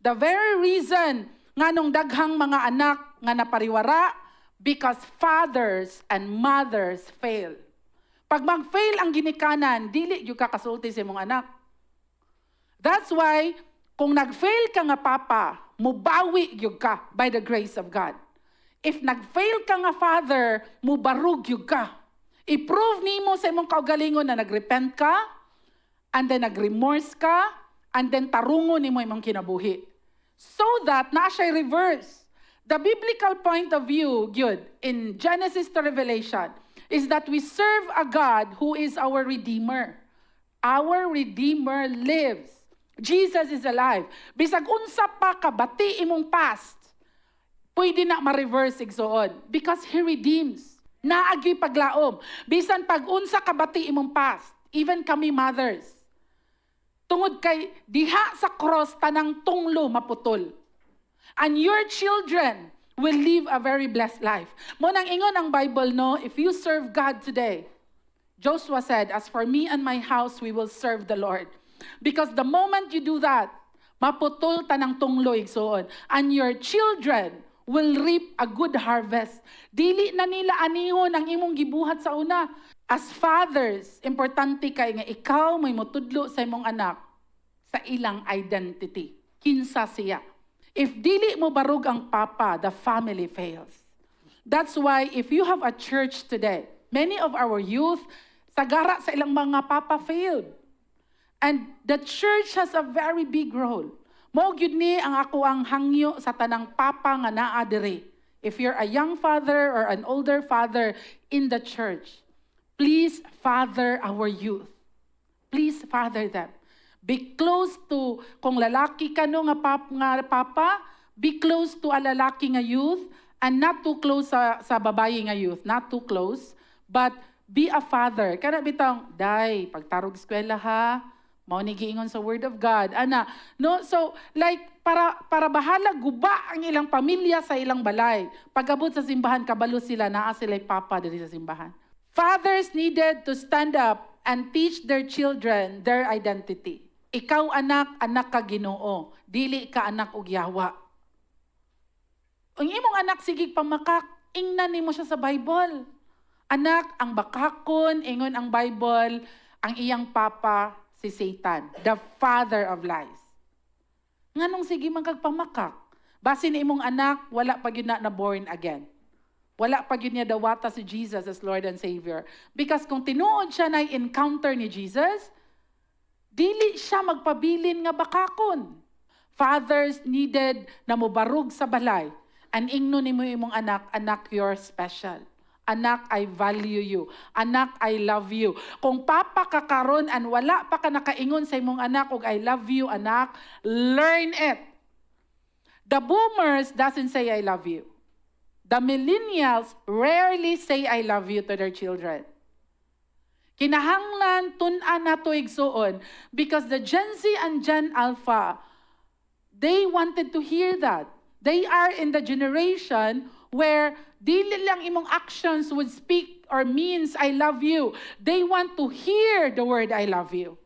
The very reason nga nung daghang mga anak nga napariwara, because fathers and mothers fail. Pag mag-fail ang ginikanan, dili yung kakasulti sa imong anak. That's why, kung nag-fail ka nga papa, mubawi yung ka by the grace of God. If nag-fail ka nga father, mubarug yung ka. I-prove nimo sa imong kaugalingon na nagrepent ka, and then nag-remorse ka, and then tarungon nimo imong kinabuhi. So that, na siya reverse. The biblical point of view, yun, in Genesis to Revelation, is that we serve a God who is our Redeemer. Our Redeemer lives. Jesus is alive. Bisag unsa pa kabati imong past, pwede na ma-reverse igsoon. Because He redeems. Naagi paglaom. Bisan pag unsa kabati imong past, even kami mothers, tungod kay diha sa cross tanang tunglo maputol. And your children will live a very blessed life. Mo nang ingon ang Bible, no, if you serve God today, Joshua said, as for me and my house, we will serve the Lord. Because the moment you do that, maputol tanang tunglo igsoon, and your children will reap a good harvest. Dili na nila anihon ang imong gibuhat sa una. As fathers, importante kay nga ikaw may mutudlo sa imong anak sa ilang identity. Kinsa siya. If dili mo barug ang papa, the family fails. That's why if you have a church today, many of our youth, sagara sa ilang mga papa failed. And the church has a very big role. Mao gyud ni ang ako ang hangyo sa tanang papa nga naa diri. If you're a young father or an older father in the church, please father our youth. Please father them. Be close to, kung lalaki ka no nga papa, be close to a lalaki nga youth, and not too close sa babae nga youth. Not too close, but be a father. Kana bitang, day, pagtarog eskwela ha, mao ni giingon sa word of God. Ana, no? So, like, para bahala guba ang ilang pamilya sa ilang balay. Pag-abot sa simbahan, kabalo sila, naa sila'y papa diri sa simbahan. Fathers needed to stand up and teach their children their identity. Ikaw anak ka Ginoo. Dili ka anak og yawa. Ang imong anak sigig pamakak, ingnan nimo siya sa Bible. Anak, ang bakakon, ingon ang Bible, ang iyang papa, si Satan, the father of lies. Nganong sige man kagpamakak? Basin imong anak, wala pa gyud na born again. Wala pa gyud niya dawata si Jesus as Lord and Savior. Because kung tinuod siya na encounter ni Jesus, dili siya magpabilin nga bakakon. Fathers needed na mobarug sa balay. And ingno nimo imong anak, anak, you're special. Anak, I value you. Anak, I love you. Kung papa ka karon and wala pa ka nakaingon sa imong anak og I love you, anak, learn it. The boomers doesn't say I love you. The millennials rarely say I love you to their children. Kinahanglan tun-an nato igsuon because the Gen Z and Gen Alpha, they wanted to hear that. They are in the generation where dili lang imong actions would speak or means I love you. They want to hear the word I love you.